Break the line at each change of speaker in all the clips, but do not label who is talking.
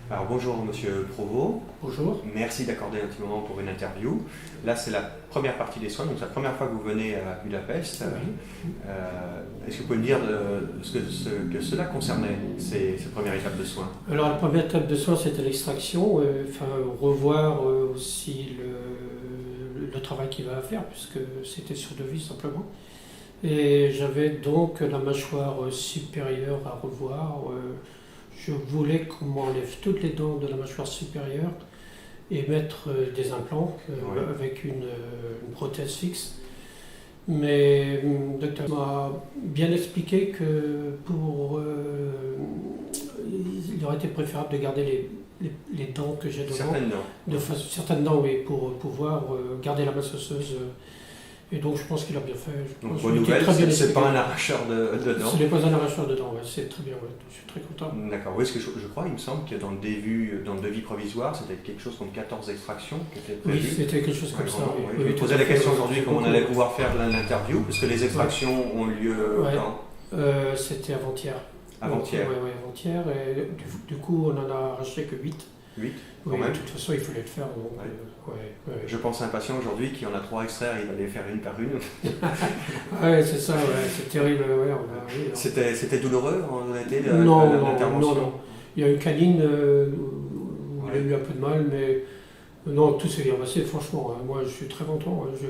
Alors bonjour Monsieur Provost,
Bonjour.
merci d'accorder un petit moment pour une interview. Là c'est la première partie des soins, donc c'est la première fois que vous venez à Budapest.
Oui.
Est-ce que vous pouvez me dire ce que cela concernait, ces premières étapes de soins?
Alors la première étape de soins c'était l'extraction, revoir aussi le travail qu'il va faire puisque c'était sur devis simplement. Et j'avais donc la mâchoire supérieure à revoir. Je voulais qu'on m'enlève toutes les dents de la mâchoire supérieure et mettre des implants
Oui.
avec une prothèse fixe. Mais le docteur m'a bien expliqué que il aurait été préférable de garder les dents que j'ai devant,
Certaines dents.
certaines dents, oui, pour pouvoir garder la masse osseuse. Et donc je pense qu'il a bien fait.
Donc bonne nouvelle, c'est pas un arracheur de dents.
Ce n'est pas un arracheur de dents, ouais, c'est très bien, ouais, je suis très content.
D'accord, oui, parce que je crois, il me semble que dans le devis provisoire, c'était quelque chose comme 14 extractions qui étaient
Oui,
prévues.
c'était quelque chose comme ça.
Oui.
Oui.
Je
Oui,
lui
tout
posais
à
la
fait,
question
oui,
aujourd'hui
c'est
comment on
beaucoup.
allait pouvoir faire l'interview, puisque les extractions ont lieu
Ouais.
quand?
C'était avant-hier.
Avant-hier.
Oui, avant-hier. Et du coup, on en a arraché que 8.
8 quand
Oui,
même.
de toute façon, il fallait le faire. Donc,
Ouais.
ouais.
Je pense à un patient aujourd'hui qui en a 3 extraits, il va les faire une par une.
Ouais, c'est ça, ouais, c'est terrible. Ouais, oui,
C'était douloureux en honnêteté
non,
l'intervention?
non. Il y a une canine où il a eu un peu de mal, mais non, tout s'est bien passé, franchement. Hein. Moi, je suis très content. Hein.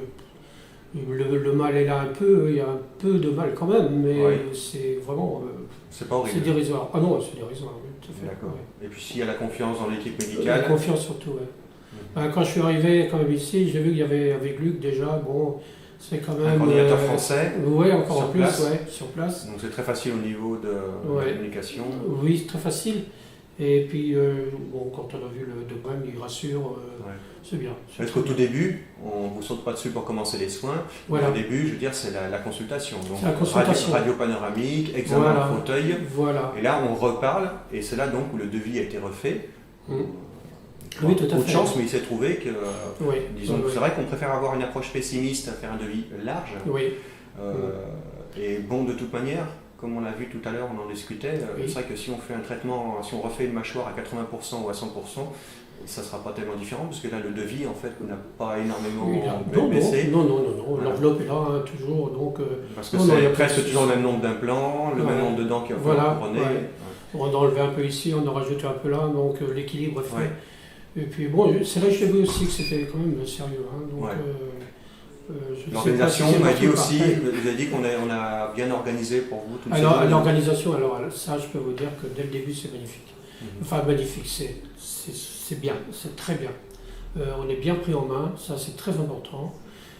Le mal est là un peu, il y a un peu de mal quand même, mais
Ouais.
c'est vraiment.
C'est pas
C'est
horrible.
dérisoire. Ah non, c'est dérisoire, oui, tout à fait.
D'accord.
Ouais.
Et puis s'il y a la confiance dans l'équipe
La
médicale.
confiance surtout, ouais. Quand je suis arrivé quand même ici, j'ai vu qu'il y avait avec Luc déjà, bon, c'est quand même.
Un coordinateur français.
Oui, encore
sur
en plus,
place.
ouais, sur place.
Donc c'est très facile au niveau de la
Ouais.
communication.
Oui, c'est très facile. Et puis, bon, quand on a vu le domaine, il rassure,
Ouais.
c'est bien. c'est
Parce
très
qu'au tout
bien.
début, on ne vous saute pas dessus pour commencer les soins.
Voilà.
Au début, je veux dire, c'est la consultation. Donc,
C'est la consultation.
radio panoramique, examen
Voilà.
en fauteuil.
Voilà.
Et là, on reparle, et c'est là donc où le devis a été refait.
Mm. Oui, tout à
Beaucoup de
fait.
chance, mais il s'est trouvé que,
Oui.
disons,
Oui,
c'est vrai qu'on préfère avoir une approche pessimiste à faire un devis large.
oui.
Et bon, de toute manière, comme on l'a vu tout à l'heure, on en discutait,
Oui.
c'est vrai que si on fait un traitement, si on refait une mâchoire à 80% ou à 100%, ça ne sera pas tellement différent, parce que là, le devis, en fait, n'a pas énormément
Oui, là,
baissé.
non.
Voilà.
L'enveloppe est là, hein, toujours. Donc,
Parce que
non, il y
c'est
a pas
presque
de
toujours le
souci.
même nombre d'implants, le
Ouais.
même nombre de dents qui va
Voilà,
falloir couronner.
ouais. On a enlevé un peu ici, on a rajouté un peu là, donc l'équilibre est fait.
Ouais.
Et puis bon, c'est là que j'ai vu aussi que c'était quand même sérieux. Hein, donc,
Ouais.
je ne
L'organisation
sais pas si c'est
m'a dit
partout
aussi,
pareil.
vous avez dit qu'on a bien organisé pour vous toute
Alors,
cette
l'organisation, alors ça, je peux vous dire que dès le début, c'est magnifique.
Mhm.
Enfin, magnifique, c'est bien, c'est très bien. On est bien pris en main, ça c'est très important.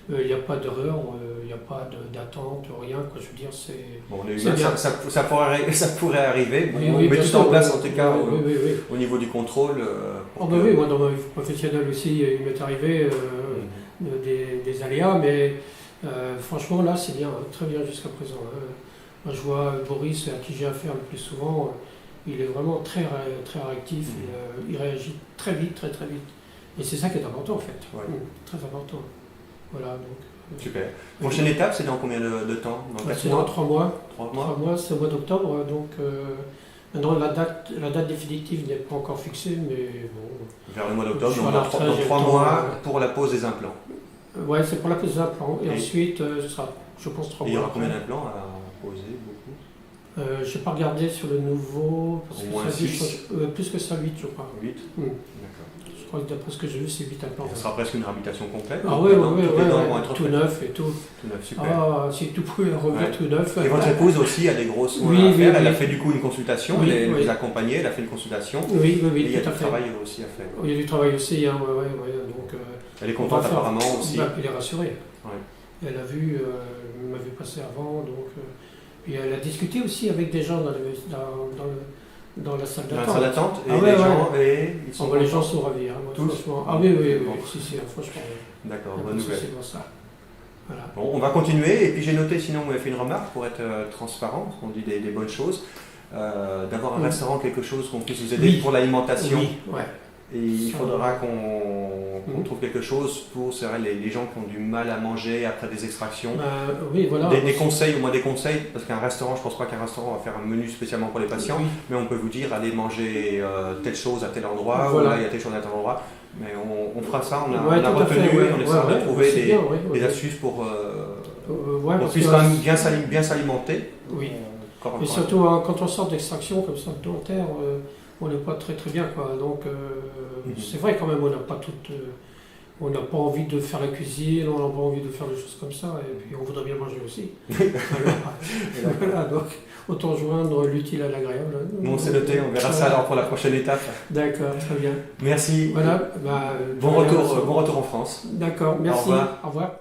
Il n'y a pas d'erreur, il n'y a pas d'attente, rien. Quoi, je veux dire, c'est.
Bon, on est
C'est
humain,
bien.
ça pourrait arriver. Bon,
Oui,
on
oui,
met
bien
tout
sûr,
en place, en
oui,
tout cas,
oui.
au niveau du contrôle.
Oh, bah oui, moi dans ma vie professionnelle aussi, il m'est arrivé des aléas, mais franchement là c'est bien, hein, très bien jusqu'à présent. Hein. Moi je vois Boris, à qui j'ai affaire le plus souvent, il est vraiment très réactif, il réagit très vite, très vite. Et c'est ça qui est important en fait,
Ouais.
très important. Voilà, donc.
Super. Prochaine étape, c'est dans combien de temps? Dans 4
C'est dans
mois?
3 mois.
3 mois?
3 mois, c'est au mois d'octobre, donc maintenant la date définitive n'est pas encore fixée, mais bon.
Vers le mois d'octobre,
Je
donc
suis à la
dans
retraite, j'ai
3
le temps,
mois pour la pose des implants.
Ouais, c'est pour la pose des implants. Et
Et-
ensuite, ce sera, je pense, 3
Et il
mois.
y aura combien
après.
d'implants à poser? Beaucoup?
Je n'ai pas regardé sur le nouveau, parce
Au
que
moins
ça dit,
6.
plus que ça, 8, je crois.
8?
Hmm.
D'accord.
Je crois que d'après ce que j'ai vu, c'est 8 implants.
Et ça sera presque une réhabilitation complète.
Ah
donc
oui,
les dents- toutes les dents vont
ouais,
être
tout
refaites.
neuf et tout.
Tout neuf, super.
Ah, si tout pouvait revenir
Ouais.
tout neuf.
Et votre épouse aussi a des gros soins
Oui,
à
oui,
faire. Elle a
oui.
fait du coup une consultation,
Oui,
elle
oui.
vous a accompagné, elle a fait une consultation.
Oui,
Et il y a
tout à
du
fait.
travail aussi à faire.
Il y a du travail aussi, hein, ouais, donc,
Elle est
on
contente
va faire-
apparemment aussi.
Elle est rassurée.
Ouais.
Elle a vu, elle m'a vu passer avant, donc. Et elle a discuté aussi avec des gens dans la salle
Dans la
d'attente.
salle d'attente, et
Ah ouais,
les gens, et ils
Oh,
sont
bah, les gens
contents.
sont ravis, hein, moi,
Tous?
franchement. Ah oui,
Bon.
si, franchement.
D'accord,
Il y a
bonne
pas de
nouvelle.
souci pour ça. Voilà.
Bon, on va continuer, et puis j'ai noté, sinon vous m'avez fait une remarque pour être transparent, parce qu'on dit des bonnes choses, d'avoir un
Oui.
restaurant, quelque chose qu'on puisse vous aider
Oui.
pour l'alimentation.
Oui, ouais.
Et il
Ça
faudra
va.
qu'on trouve quelque chose pour c'est vrai, les gens qui ont du mal à manger après des extractions.
Bah, oui, voilà.
Des conseils, au moins des conseils, parce qu'un restaurant, je pense pas qu'un restaurant va faire un menu spécialement pour les patients,
Oui.
mais on peut vous dire allez manger telle chose à tel endroit,
Voilà.
ou là il y a telle chose à tel endroit. Mais on fera ça, on a
Ouais, tout à
retenu,
fait, ouais.
on essaiera de trouver
c'est bien, ouais,
des
ouais.
astuces pour
Ouais,
qu'on
parce
puisse
que-
quand même bien s'alimenter.
Oui.
Encore
Et
une fois.
surtout, hein, quand on sort d'extraction comme ça, dentaire, on n'est pas très très bien, quoi. Donc, c'est vrai quand même, on n'a pas toute, on n'a pas envie de faire la cuisine, on n'a pas envie de faire des choses comme ça, et puis on voudrait bien manger aussi. Alors, voilà, donc autant joindre l'utile à l'agréable.
Bon, c'est noté, on verra ça
Voilà.
alors pour la prochaine étape.
D'accord, très bien.
Merci.
Voilà, bah,
Bon retour en France.
D'accord, merci.
revoir.
Au revoir.